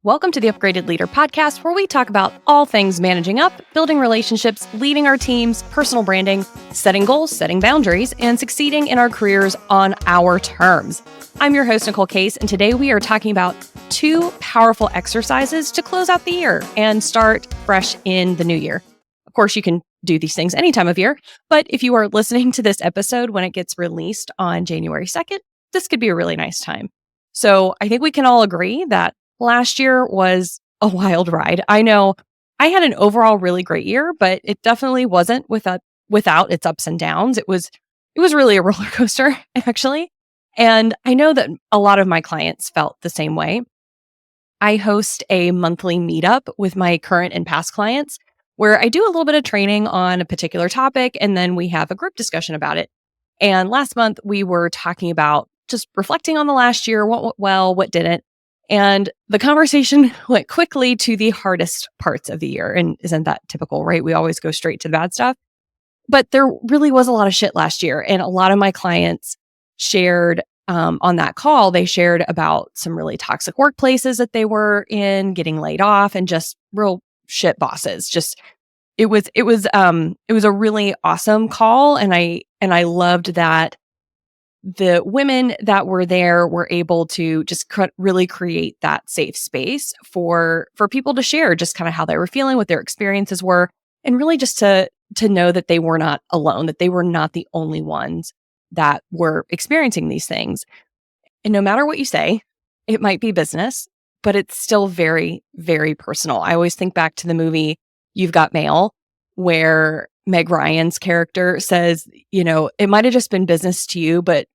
Welcome to the Upgraded Leader podcast, where we talk about all things managing up, building relationships, leading our teams, personal branding, setting goals, setting boundaries, and succeeding in our careers on our terms. I'm your host, Nicole, and today we are talking about 2 powerful exercises to close out the year and start fresh in the new year. Of course, you can do these things any time of year, but if you are listening to this episode when it gets released on January 2nd, this could be a really nice time. So I think we can all agree that last year was a wild ride. I know I had an overall really great year, but it definitely wasn't without its ups and downs. It was really a roller coaster, actually. And I know that a lot of my clients felt the same way. I host a monthly meetup with my current and past clients where I do a little bit of training on a particular topic, and then we have a group discussion about it. And last month, we were talking about just reflecting on the last year, what went well, what didn't. And the conversation went quickly to the hardest parts of the year. And isn't that typical, right? We always go straight to the bad stuff. But there really was a lot of shit last year. And a lot of my clients shared on that call, they shared about some really toxic workplaces that they were in, getting laid off, and just real shit bosses. It was a really awesome call. And I loved that the women that were there were able to just really create that safe space for people to share just kind of how they were feeling, what their experiences were, and really just to know that they were not alone, that they were not the only ones that were experiencing these things. And no matter what you say, it might be business, but it's still very, very personal. I always think back to the movie You've Got Mail, where Meg Ryan's character says, it might have just been business to you, but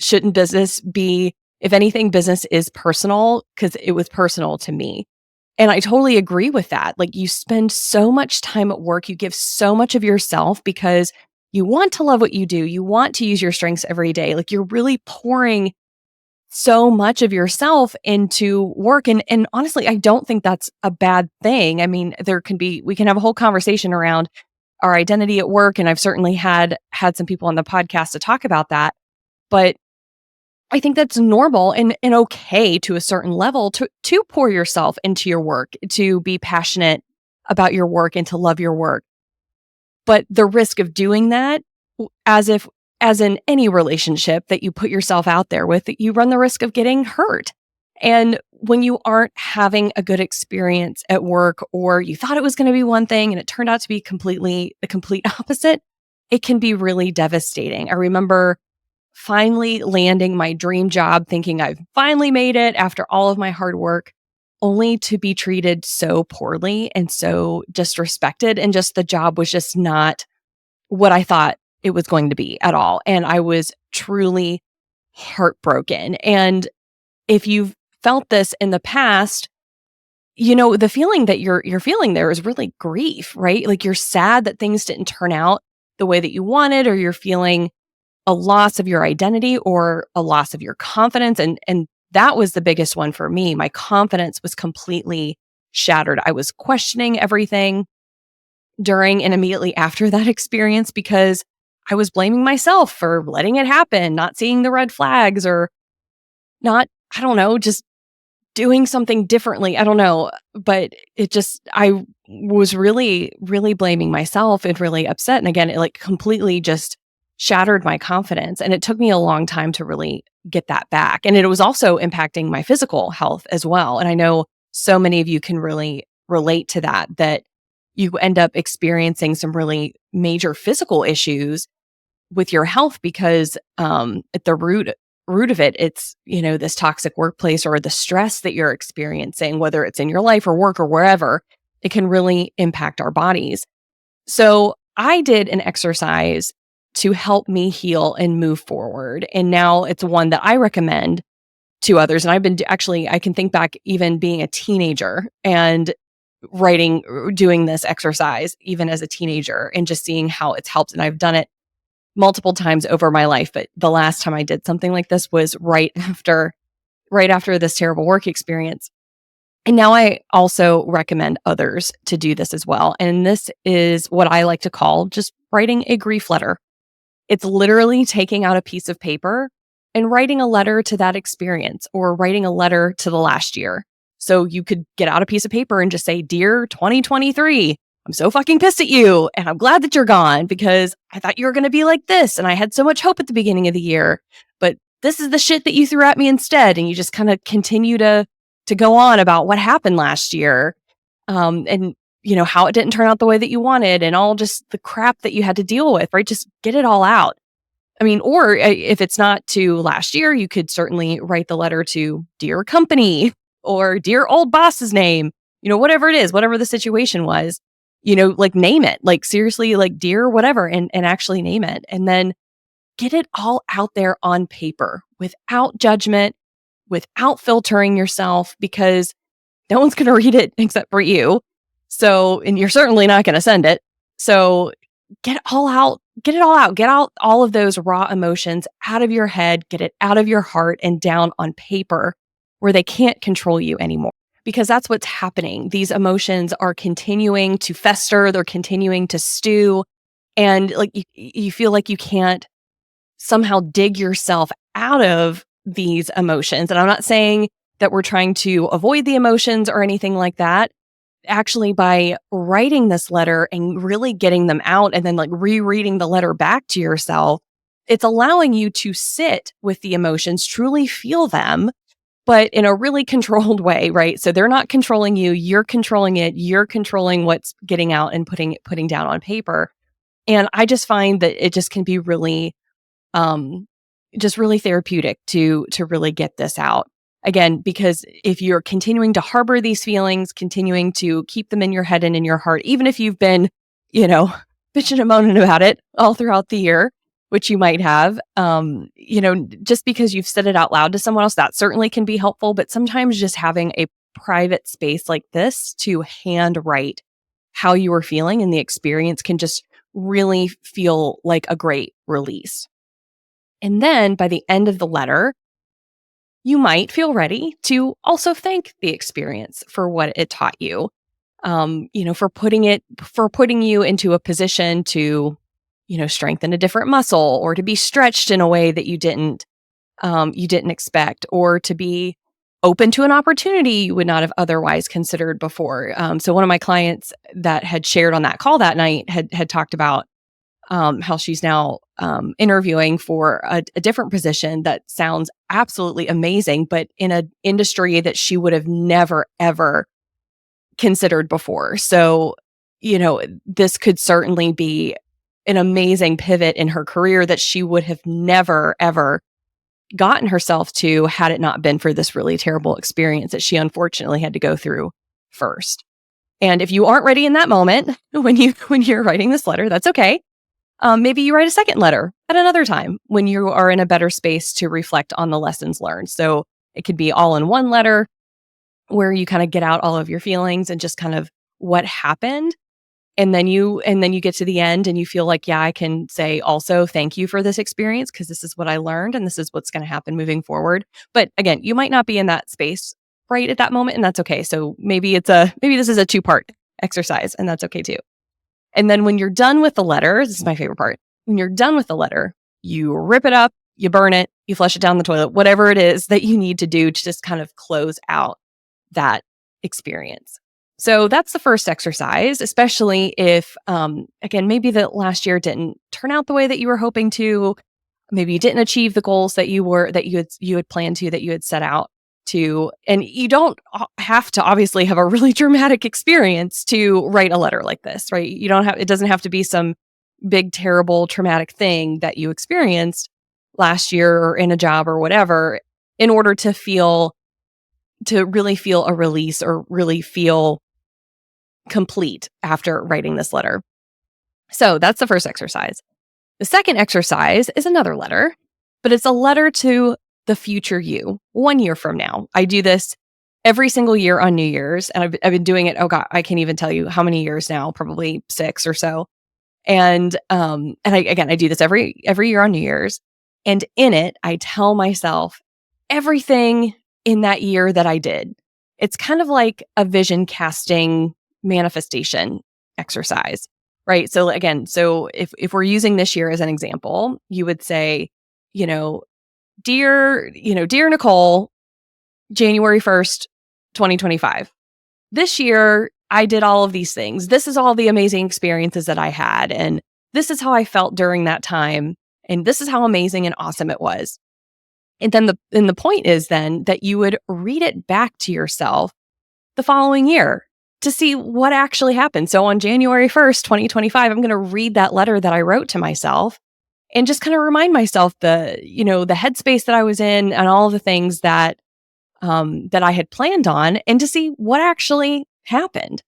shouldn't business be, if anything, business is personal because it was personal to me. And I totally agree with that. Like, you spend so much time at work, you give so much of yourself because you want to love what you do. You want to use your strengths every day. Like, you're really pouring so much of yourself into work. And honestly, I don't think that's a bad thing. I mean, we can have a whole conversation around our identity at work. And I've certainly had some people on the podcast to talk about that. But I think that's normal and okay to a certain level to pour yourself into your work, to be passionate about your work and to love your work. But the risk of doing that, as in any relationship that you put yourself out there with, you run the risk of getting hurt. And when you aren't having a good experience at work, or you thought it was going to be one thing and it turned out to be the complete opposite, it can be really devastating. I remember finally landing my dream job, thinking I've finally made it after all of my hard work, only to be treated so poorly and so disrespected. And just the job was just not what I thought it was going to be at all. And I was truly heartbroken. And if you've felt this in the past, the feeling that you're feeling there is really grief, right? Like, you're sad that things didn't turn out the way that you wanted, or you're feeling a loss of your identity or a loss of your confidence. And that was the biggest one for me. My confidence was completely shattered. I was questioning everything during and immediately after that experience because I was blaming myself for letting it happen, not seeing the red flags, or not, I don't know, just doing something differently. I don't know. But I was really, really blaming myself and really upset. And again, it completely just shattered my confidence. And it took me a long time to really get that back. And it was also impacting my physical health as well. And I know so many of you can really relate to that you end up experiencing some really major physical issues with your health because at the root of it, it's, this toxic workplace or the stress that you're experiencing, whether it's in your life or work or wherever, it can really impact our bodies. So I did an exercise to help me heal and move forward. And now it's one that I recommend to others. And I can think back even being a teenager and doing this exercise, even as a teenager, and just seeing how it's helped. And I've done it multiple times over my life. But the last time I did something like this was right after this terrible work experience. And now I also recommend others to do this as well. And this is what I like to call just writing a grief letter. It's literally taking out a piece of paper and writing a letter to that experience, or writing a letter to the last year. So you could get out a piece of paper and just say, Dear 2023, I'm so fucking pissed at you. And I'm glad that you're gone because I thought you were going to be like this. And I had so much hope at the beginning of the year. But this is the shit that you threw at me instead. And you just kind of continue to go on about what happened last year. And how it didn't turn out the way that you wanted and all just the crap that you had to deal with, right? Just get it all out. I mean, or if it's not to last year, you could certainly write the letter to Dear Company or Dear Old Boss's name, whatever it is, whatever the situation was, like name it, like seriously, like Dear whatever, and actually name it. And then get it all out there on paper without judgment, without filtering yourself, because no one's going to read it except for you. So, and you're certainly not going to send it. So get it all out, get out all of those raw emotions out of your head, get it out of your heart and down on paper where they can't control you anymore. Because that's what's happening. These emotions are continuing to fester, they're continuing to stew. And like you feel like you can't somehow dig yourself out of these emotions. And I'm not saying that we're trying to avoid the emotions or anything like that. Actually, by writing this letter and really getting them out and then like rereading the letter back to yourself, it's allowing you to sit with the emotions, truly feel them, but in a really controlled way, right? So they're not controlling you, you're controlling it, you're controlling what's getting out and putting down on paper. And I just find that it just can be really just really therapeutic to really get this out. Again, because if you're continuing to harbor these feelings, continuing to keep them in your head and in your heart, even if you've been, bitching and moaning about it all throughout the year, which you might have, just because you've said it out loud to someone else, that certainly can be helpful. But sometimes just having a private space like this to handwrite how you are feeling and the experience can just really feel like a great release. And then by the end of the letter, you might feel ready to also thank the experience for what it taught you, for putting you into a position to, strengthen a different muscle or to be stretched in a way that you didn't expect, or to be open to an opportunity you would not have otherwise considered before. So one of my clients that had shared on that call that night had talked about how she's now interviewing for a different position that sounds absolutely amazing, but in an industry that she would have never, ever considered before. So, this could certainly be an amazing pivot in her career that she would have never, ever gotten herself to had it not been for this really terrible experience that she unfortunately had to go through first. And if you aren't ready in that moment, when you're writing this letter, that's okay. Maybe you write a second letter at another time when you are in a better space to reflect on the lessons learned. So it could be all in one letter where you kind of get out all of your feelings and just kind of what happened. And then you get to the end and you feel like, yeah, I can say also thank you for this experience because this is what I learned and this is what's going to happen moving forward. But again, you might not be in that space right at that moment, and that's okay. So maybe this is a 2-part exercise, and that's okay too. And then when you're done with the letter, this is my favorite part. When you're done with the letter, you rip it up, you burn it, you flush it down the toilet, whatever it is that you need to do to just kind of close out that experience. So that's the first exercise, especially if, again, maybe the last year didn't turn out the way that you were hoping to. Maybe you didn't achieve the goals that you had planned to, that you had set out to. And you don't have to obviously have a really dramatic experience to write a letter like this, right? It doesn't have to be some big, terrible, traumatic thing that you experienced last year or in a job or whatever in order to really feel a release or really feel complete after writing this letter. So that's the first exercise. The second exercise is another letter, but it's a letter to the future you, 1 year from now. I do this every single year on New Year's, and I've been doing it. Oh God, I can't even tell you how many years now, probably 6 or so. And I do this every year on New Year's. And in it, I tell myself everything in that year that I did. It's kind of like a vision casting manifestation exercise, right? So again, if we're using this year as an example, you would say, dear Nicole, January 1st, 2025. This year, I did all of these things. This is all the amazing experiences that I had. And this is how I felt during that time. And this is how amazing and awesome it was. And then the point is then that you would read it back to yourself the following year to see what actually happened. So on January 1st, 2025, I'm going to read that letter that I wrote to myself and just kind of remind myself the headspace that I was in and all of the things that I had planned on, and to see what actually happened.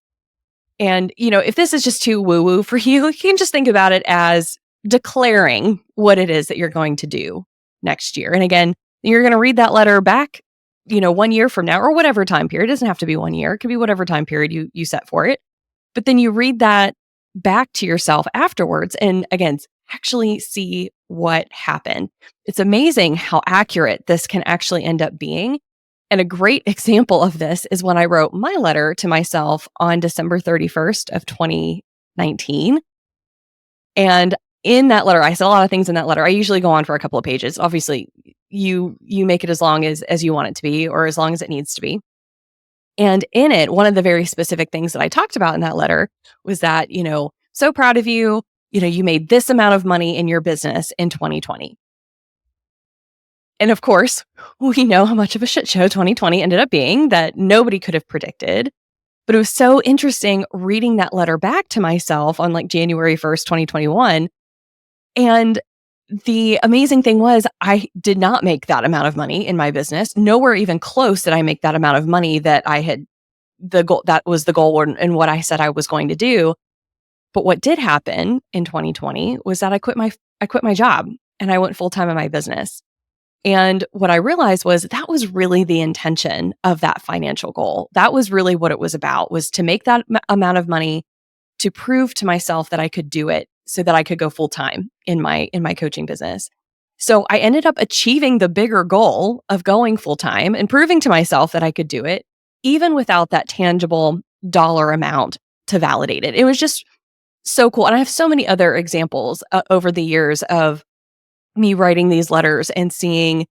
And, if this is just too woo-woo for you, you can just think about it as declaring what it is that you're going to do next year. And again, you're going to read that letter back, 1 year from now, or whatever time period. It doesn't have to be 1 year. It could be whatever time period you set for it. But then you read that back to yourself afterwards and again, actually see what happened. It's amazing how accurate this can actually end up being. And a great example of this is when I wrote my letter to myself on December 31st of 2019. And in that letter, I said a lot of things in that letter. I usually go on for a couple of pages. Obviously, you make it as long as you want it to be, or as long as it needs to be. And in it, one of the very specific things that I talked about in that letter was that, so proud of you. You made this amount of money in your business in 2020. And of course, we know how much of a shit show 2020 ended up being, that nobody could have predicted. But it was so interesting reading that letter back to myself on January 1st, 2021. And the amazing thing was, I did not make that amount of money in my business. Nowhere even close did I make that amount of money that I had that was the goal and what I said I was going to do. But what did happen in 2020 was that I quit my job and I went full-time in my business. And what I realized was that was really the intention of that financial goal. That was really what it was about, was to make that amount of money, to prove to myself that I could do it so that I could go full time in my coaching business. So I ended up achieving the bigger goal of going full time and proving to myself that I could do it, even without that tangible dollar amount to validate it. It was just so cool. And I have so many other examples over the years of me writing these letters and seeing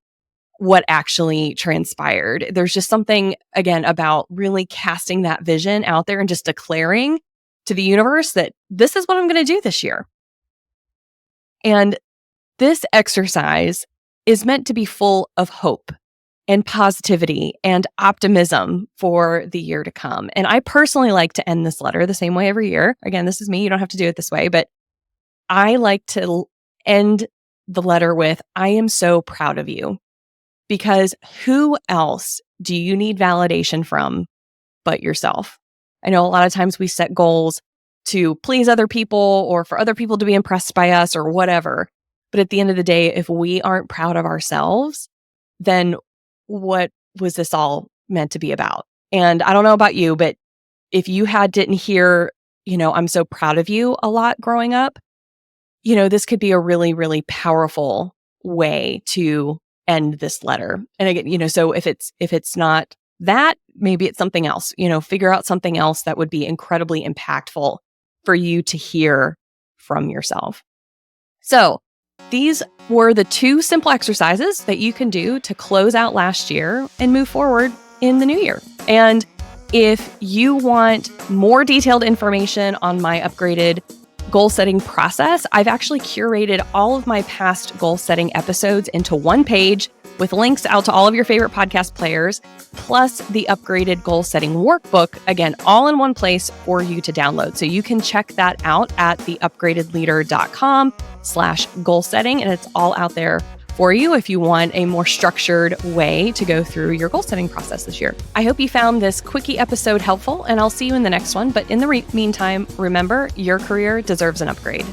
what actually transpired. There's just something, again, about really casting that vision out there and just declaring to the universe that this is what I'm going to do this year. And this exercise is meant to be full of hope and positivity and optimism for the year to come. And I personally like to end this letter the same way every year. Again, this is me. You don't have to do it this way, but I like to end the letter with, I am so proud of you, because who else do you need validation from but yourself? I know a lot of times we set goals to please other people or for other people to be impressed by us or whatever. But at the end of the day, if we aren't proud of ourselves, then what was this all meant to be about? And I don't know about you, but if you didn't hear, I'm so proud of you a lot growing up, this could be a really, really powerful way to end this letter. And again, so if it's not that, maybe it's something else, figure out something else that would be incredibly impactful for you to hear from yourself. So these were the 2 simple exercises that you can do to close out last year and move forward in the new year. And if you want more detailed information on my upgraded goal setting process, I've actually curated all of my past goal setting episodes into one page with links out to all of your favorite podcast players, plus the upgraded goal setting workbook, again, all in one place for you to download. So you can check that out at theupgradedleader.com/goal setting. And it's all out there for you if you want a more structured way to go through your goal setting process this year. I hope you found this quickie episode helpful, and I'll see you in the next one. But in the meantime, remember, your career deserves an upgrade.